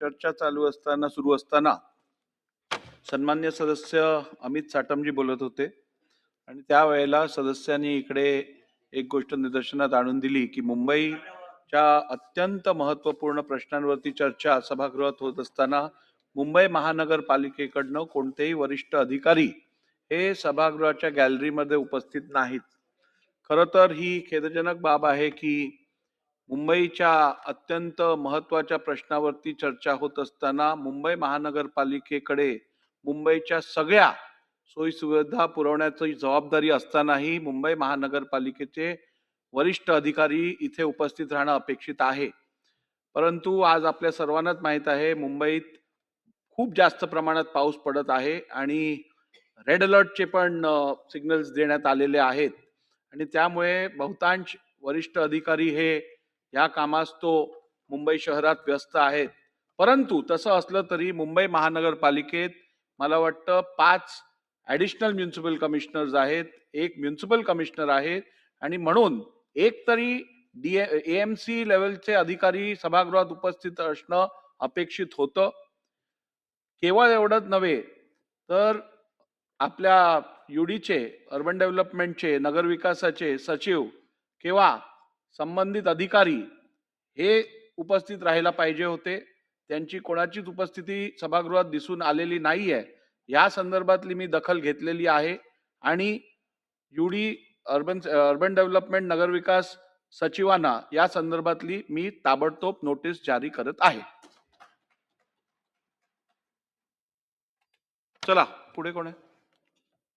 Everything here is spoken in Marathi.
चर्चा सुरू असताना सन्मान्य सदस्य अमित साटमजी बोलत होते आणि त्यावेळेला सदस्यांनी इकडे एक गोष्ट निदर्शनात आणून दिली की मुंबईच्या अत्यंत महत्त्वपूर्ण प्रश्नांवरती चर्चा सभागृहात होत असताना मुंबई महानगरपालिकेकडनं कोणतेही वरिष्ठ अधिकारी हे सभागृहाच्या गॅलरीमध्ये उपस्थित नाहीत. खरं तर ही खेदजनक बाब आहे की मुंबईच्या अत्यंत महत्त्वाच्या प्रश्नावरती चर्चा होत असताना मुंबई महानगरपालिकेकडे मुंबईच्या सगळ्या सोयीसुविधा पुरवण्याची जबाबदारी असतानाही मुंबई महानगरपालिकेचे वरिष्ठ अधिकारी इथे उपस्थित राहणं अपेक्षित आहे. परंतु आज आपल्या सर्वांनाच माहीत आहे मुंबईत खूप जास्त प्रमाणात पाऊस पडत आहे आणि रेड अलर्टचे पण सिग्नल्स देण्यात आलेले आहेत आणि त्यामुळे बहुतांश वरिष्ठ अधिकारी हे या कामास तो मुंबई शहरात व्यस्त आहेत. परंतु तसं असलं तरी मुंबई महानगरपालिकेत मला वाटतं 5 ॲडिशनल म्युन्सिपल कमिशनर्स आहेत, एक म्युन्सिपल कमिशनर आहेत आणि म्हणून एक तरी AMC लेवलचे अधिकारी सभागृहात उपस्थित असणं अपेक्षित होतं. केवळ एवढंच नव्हे तर आपल्या UDचे अर्बन डेव्हलपमेंटचे नगरविकासाचे सचिव किंवा संबंधित अधिकारी हे उपस्थित राहायला पाहिजे होते. त्यांची कोणाचीच उपस्थिती सभागृहात दिसून आलेली नाहीये. या संदर्भातली मी दखल घेतलेली आहे आणि UD अर्बन डेव्हलपमेंट नगरविकास सचिवांना या संदर्भातली मी ताबडतोब नोटीस जारी करत आहे. चला पुढे कोण आहे?